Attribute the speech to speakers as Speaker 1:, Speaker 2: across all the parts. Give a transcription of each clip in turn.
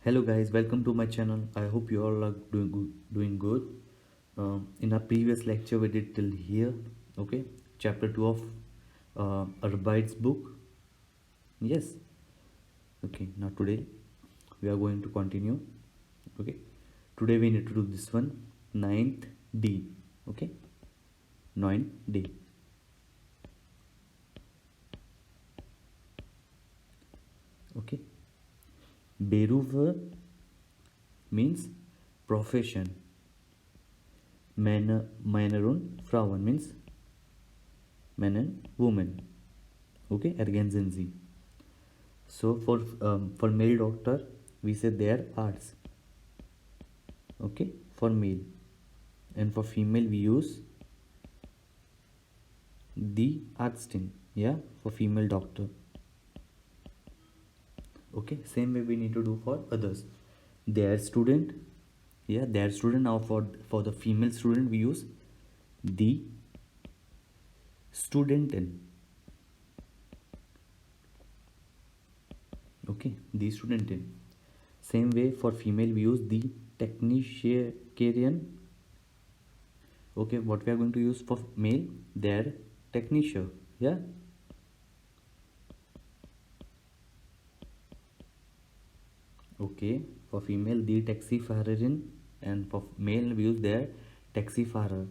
Speaker 1: Hello guys, welcome to my channel. I hope you all are doing good. In our previous lecture we did till here. Okay, chapter 2 of Arbeitsbuch. Yes. Okay, now today we are going to continue. Okay, today we need to do this one, ninth D. Okay, 9D. Okay, Berufe means profession. Männer und Frauen means men and women. Okay, ergänzen Sie. So for male doctor we say their arts. Okay, for male, and for female we use the Arztin. Yeah, for female doctor. Okay, same way we need to do for others. Their student. Yeah, their student. Now for the female student we use the Studentin. Okay, the Studentin. Same way for female we use the technician. Okay, what we are going to use for male, their technician. Yeah. Okay, for female the Taxifahrerin, and for male we use their Taxifahrer.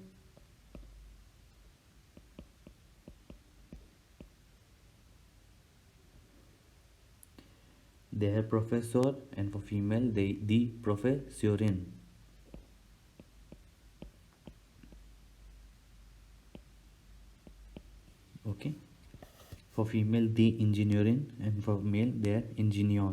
Speaker 1: Their professor, and for female the Professorin. Okay, for female the engineering, and for male their engineer.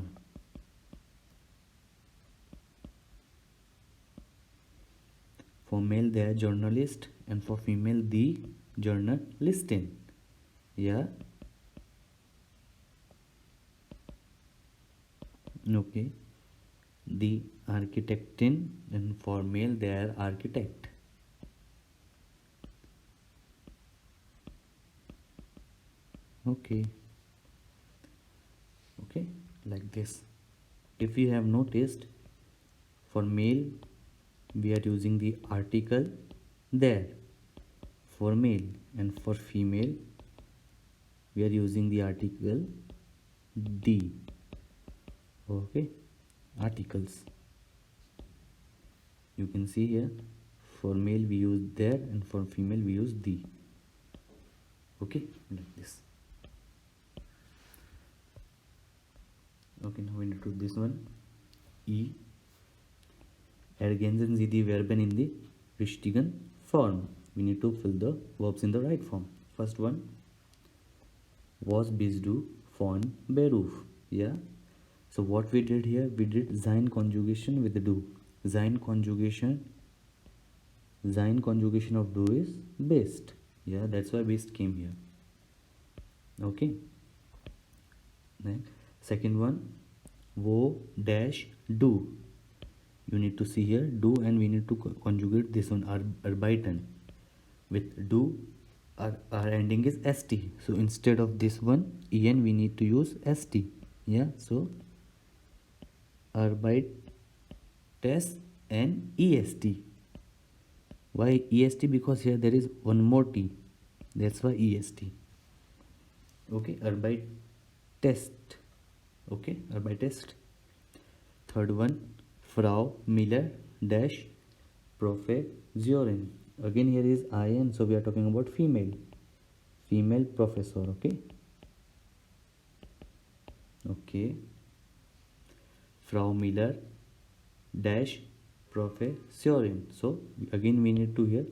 Speaker 1: For male their journalist, and for female the journalistin. Yeah. Okay, the architectin, and for male their architect. Okay, like this. If you have noticed, for male we are using the article there for male, and for female we are using the article the. Okay, articles. You can see here, for male we use there, and for female we use the. Okay, like this. Okay, now we need to do this one. E. Ergänzen Sie die Verben in the richtigen Form. We need to fill the verbs in the right form. First one, was bist du von Beruf? Yeah. So what we did here, we did sein conjugation with the do. Sein conjugation of do is best. Yeah, that's why best came here. Okay. Then second one, wo dash do. You need to see here do, and we need to conjugate this one, arbeiten. With do, our ending is st. So instead of this one en, we need to use st. Yeah, so arbeites and est. Why est? Because here there is one more t, that's why est. Okay, arbeitest. Okay, arbeitest. Third one, Frau Miller dash Professorin. Again here is in, so we are talking about female professor. Okay, Frau Miller dash Professorin. So again we need to hear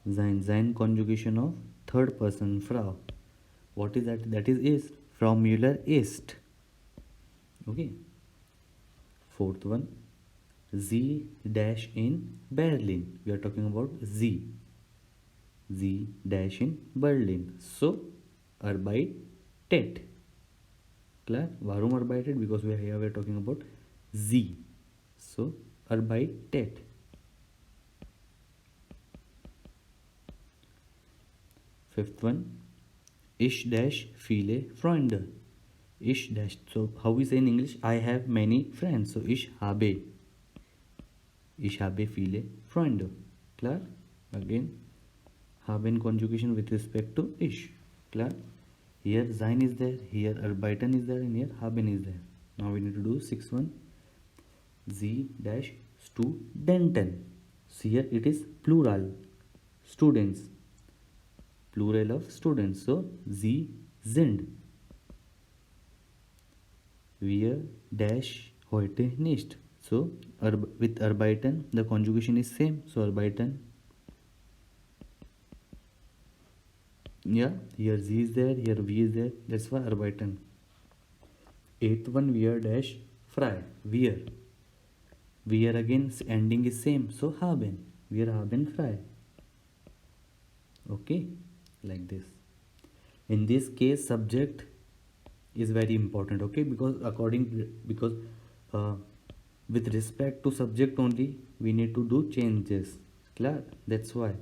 Speaker 1: sein conjugation of third person Frau. What is that? That is Frau Müller ist. Okay. Fourth one, Z dash in Berlin. We are talking about Z dash in Berlin. So arbeitet. Clear? Warum arbeitet? Because we are talking about Z. So arbeitet. Fifth one, ich dash viele Freunde. Ich dash. So how we say in English? I have many friends. So ich habe viele Freunde. Klar? Again, haben conjugation with respect to ich. Klar? Here sein is there, here arbeiten is there, and here haben is there. Now we need to do 6-1. Sie dash Studenten. So here it is plural. Students. Plural of students. So sie sind. Wir dash heute nicht. So with arbeiten the conjugation is same. So arbeiten. Yeah, here sie is there, here we is there. That's why arbeiten. 8th one, wir dash frei. Wir again ending is same. So haben. Wir haben frei. Okay, like this. In this case, subject is very important. Okay, because with respect to subject only, we need to do changes. Clear? That's why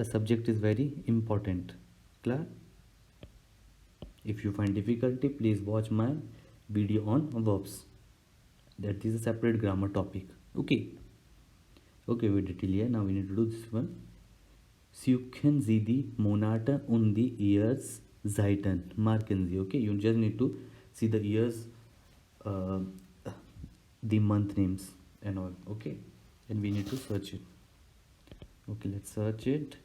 Speaker 1: subject is very important. Clear? If you find difficulty, please watch my video on verbs. That is a separate grammar topic. Okay, we did till here. Now we need to do this one. Suchen Sie die Monate und die Jahreszeiten. Marken Sie. Okay, you just need to see the years, the month names and all. Okay, and we need to search it. Okay, let's search it.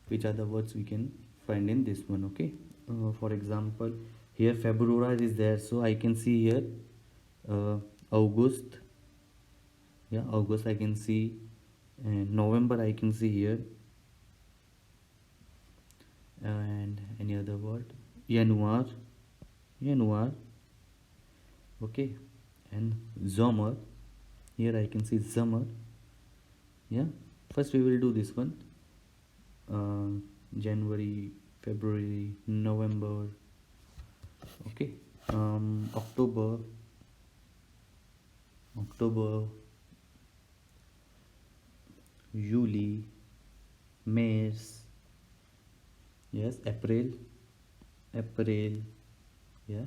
Speaker 1: Which are the words we can find in this one? Okay, for example, here February is there, so I can see here August. Yeah, August I can see, and November I can see here, and any other word? Januar. Okay, and Sommer. Here I can see summer. Yeah, first we will do this one. January, February, November. Okay, October, July, Mars. Yes, April. Yeah,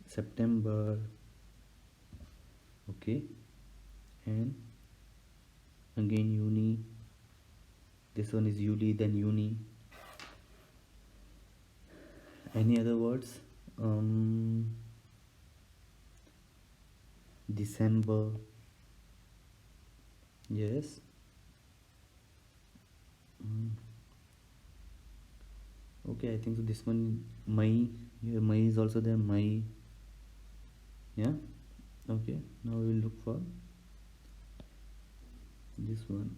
Speaker 1: September. Okay, and again uni. This one is July, then uni. Any other words? December. Yes. Okay, I think so. This one, May. Here May is also there. May. Yeah. Okay, now we will look for this one.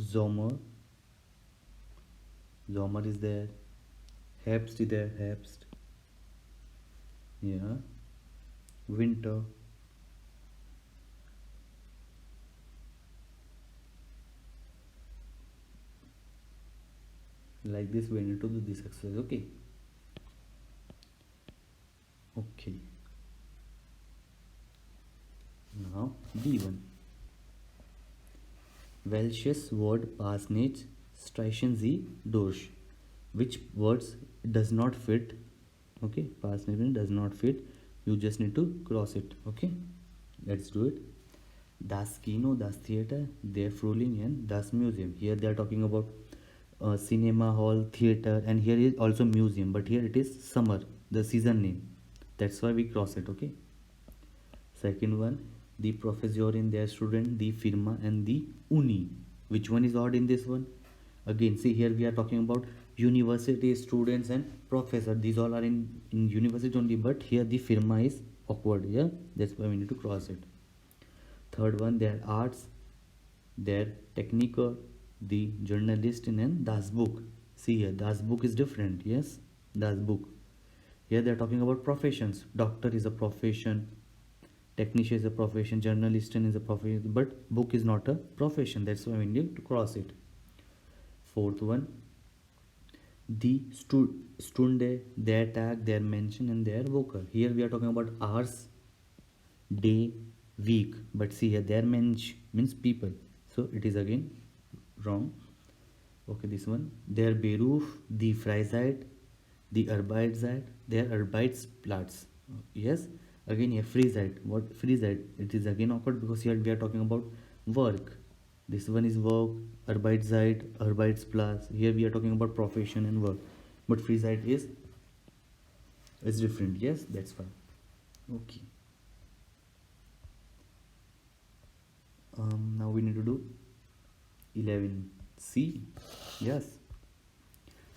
Speaker 1: Sommer is there. Herbst is there. Herbst. Yeah. Winter. Like this we need to do this exercise. Okay. Now B1. Welches Wort passt nicht? Streichen Sie durch. Which words does not fit? Okay, passt nicht does not fit. You just need to cross it. Okay, let's do it. Das Kino, das Theater, der Frühling, and das Museum. Here they are talking about cinema hall, theater, and here is also museum, but here it is summer, the season name. That's why we cross it. Okay. Second one, the Professorin, their student, the firma, and the uni. Which one is odd in this one? Again, see here we are talking about university, students, and professor. These all are in university only, but here the firma is awkward. Yeah, that's why we need to cross it. Third one, their arts, their technical, the journalist, and das Buch. See here, das Buch is different. Yes, das Buch. Here they are talking about professions. Doctor is a profession, technician is a profession, journalist is a profession, but book is not a profession. That's why we need to cross it. Fourth one, the Stunde, their tag, their mention, and their vocal. Here we are talking about hours, day, week, but see here their mensch means people, so it is again wrong. Okay, this one. Der Beruf, die Freizeit, die Arbeitszeit, der Arbeitsplatz. Yes. Again here Freizeit. What Freizeit? It is again awkward because here we are talking about work. This one is work, Arbeitszeit, Arbeitsplatz. Here we are talking about profession and work. But Freizeit is different. Yes, that's fine. Okay. Now we need to do 11C. Yes.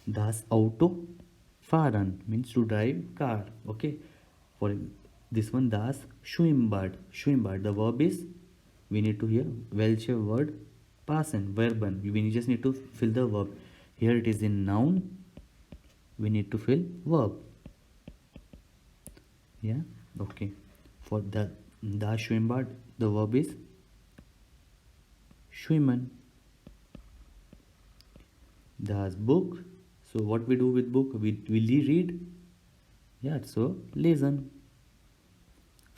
Speaker 1: Das Auto fahren means to drive car. Okay. For this one, das Schwimmbad. Schwimmbad. The verb is, we need to hear welche word passen, verben. We just need to fill the verb. Here it is in noun. We need to fill verb. Yeah. Okay. For the das Schwimmbad, the verb is schwimmen. Das Buch. So what we do with book? We read. Yeah. So lesen.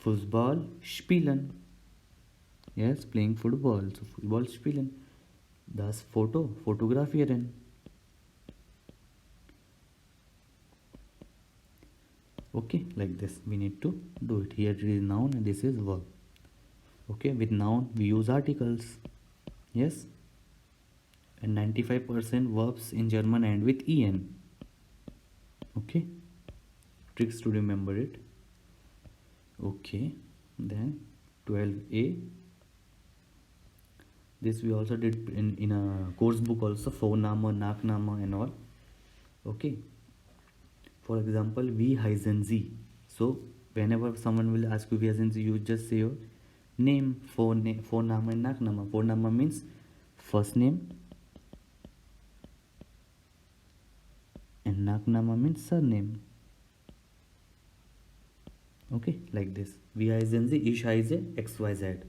Speaker 1: Fußball spielen. Yes, playing football. So Football spielen. Das Foto, fotografieren. Okay, like this we need to do it. Here it is noun and this is verb. Okay, with noun we use articles. Yes. And 95% verbs in German end with en. Okay. Tricks to remember it. Okay. Then 12a. This we also did in a course book also. Vorname, Nachname and all. Okay. For example, wie heißen Sie? So whenever someone will ask you wie heißen Sie, you just say your name, Vorname and Nachname. Vorname means first name and Nachname means surname. Okay, like this. Wie heißen Sie? Ich heiße XYZ.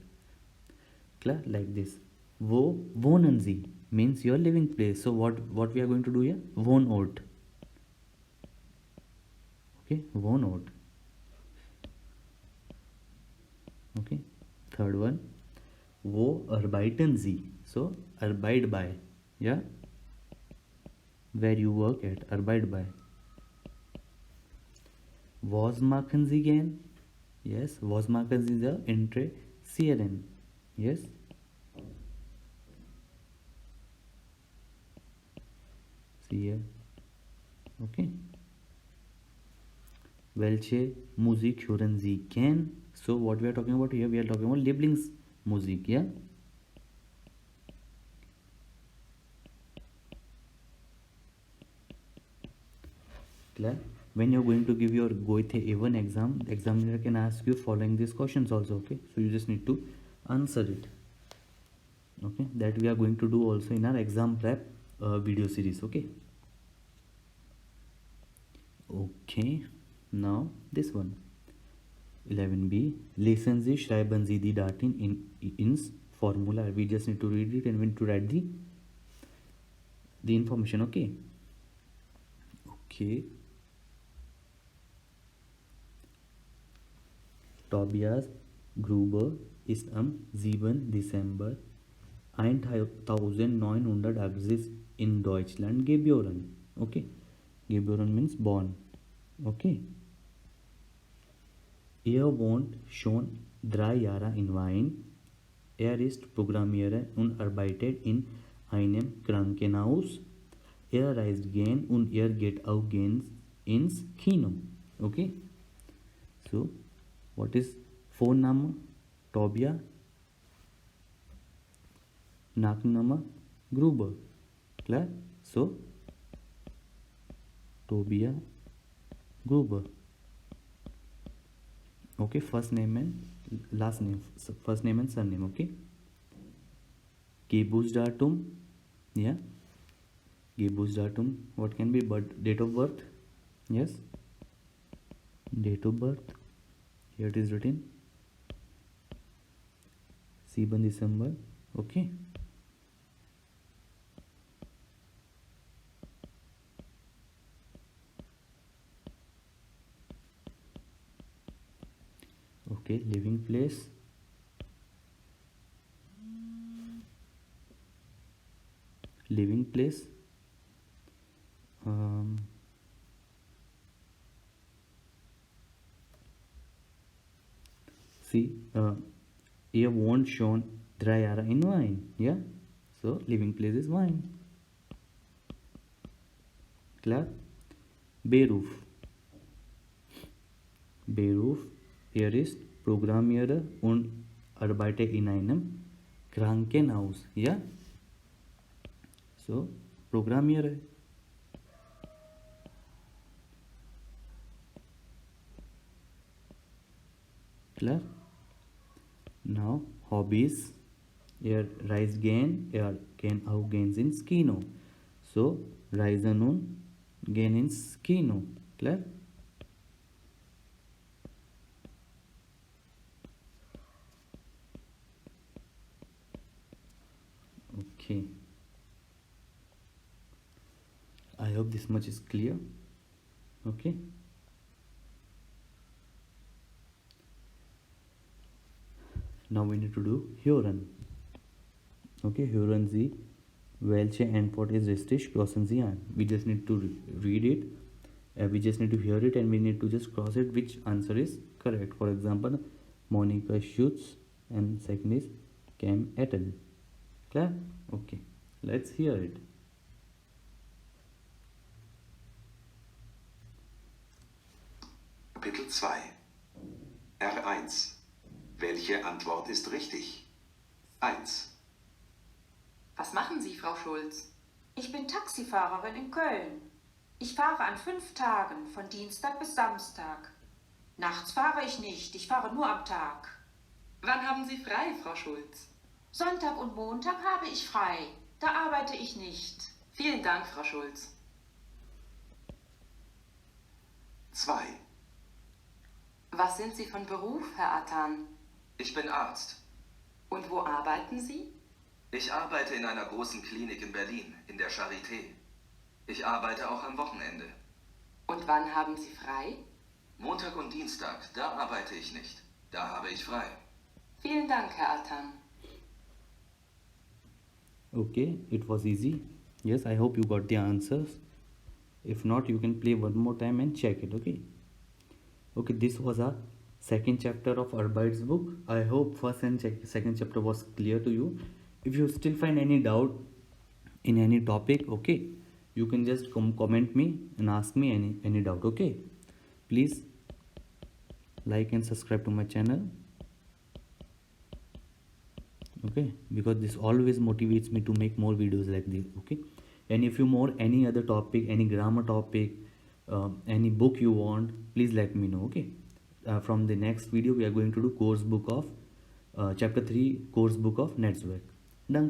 Speaker 1: Clear? Like this. Wo wohnen Sie? Means your living place. So what we are going to do here? Wohnort. Okay, Wohnort. Okay, third one. Wo arbeiten Sie? So arbeit bei. Yeah, where you work at, arbeit bei. Was machen Sie gern? Yes, was machen Sie the interessieren. Yes. See here. Okay. Welche Musik hören Sie gern? So what we are talking about here? We are talking about Lieblingsmusik. Yeah. Clear? When you're going to give your Goethe A1 exam, the examiner can ask you following these questions also. Okay, so you just need to answer it. Okay, that we are going to do also in our exam prep video series. Okay. Okay, now this one. 11b. Lesen Sie, schreiben Sie die Daten ins Formular. We just need to read it and we need to write the information. Okay. Okay. Tobias Gruber ist am 7. Dezember 1980 in Deutschland geboren. Okay. Geboren means born. Okay. Wohnt schon 3 Jahre in Wien. Ist Programmierer und arbeitet in einem Krankenhaus. Reist gern und geht auch gern ins Kino. Okay. So, what is Vorname? Tobia. Nachname? Gruber. Clear? So, Tobia Gruber. Okay, first name and last name, first name and surname. Okay. Geburtsdatum. Yeah. Geburtsdatum. What can be? But date of birth. Yes. Date of birth. Here it is written. 7 December. Okay. Okay, living place. Living place see, ihr wohnt schon 3 Jahre in Wien. Yeah, so living place is Wien. Klar? Beruf. Beruf, er ist Programmierer und arbeitet in einem Krankenhaus. Ja? So, Programmierer. Klar? Now, Hobbys. Er reist gern, er kann auch gehen ins Kino. So, reisen und gehen ins Kino. Klar? Okay. I hope this much is clear. Okay. Now we need to do hören. Okay, hören Sie, welche Antwort ist richtig? Crossen Sie an. We just need to read it. We just need to hear it and we need to just cross it which answer is correct. For example, Monica shoots and second is Cam Ethel. Clear? Okay. Let's hear it.
Speaker 2: Kapitel 2 R1 Welche Antwort ist richtig? 1.
Speaker 3: Was machen Sie, Frau Schulz?
Speaker 4: Ich bin Taxifahrerin in Köln. Ich fahre an 5 Tagen, von Dienstag bis Samstag. Nachts fahre ich nicht, ich fahre nur am Tag.
Speaker 3: Wann haben Sie frei, Frau Schulz?
Speaker 4: Sonntag und Montag habe ich frei. Da arbeite ich nicht.
Speaker 3: Vielen Dank, Frau Schulz.
Speaker 2: 2.
Speaker 3: Was sind Sie von Beruf, Herr Attan?
Speaker 2: Ich bin Arzt.
Speaker 3: Und wo arbeiten Sie?
Speaker 2: Ich arbeite in einer großen Klinik in Berlin, in der Charité. Ich arbeite auch am Wochenende.
Speaker 3: Und wann haben Sie frei?
Speaker 2: Montag und Dienstag, da arbeite ich nicht. Da habe ich frei.
Speaker 3: Vielen Dank, Herr Attan.
Speaker 1: Okay, it was easy. Yes, I hope you got the answers. If not, you can play one more time and check it. Okay. Okay, this was our second chapter of Arbeitsbuch. I hope first and second chapter was clear to you. If you still find any doubt in any topic, okay, you can just comment me and ask me any doubt. Okay, please like and subscribe to my channel. Okay, because this always motivates me to make more videos like this. Okay, and if you more any other topic, any grammar topic, any book you want, please let me know. Okay, from the next video we are going to do course book of chapter 3 course book of Netzwerk. Done.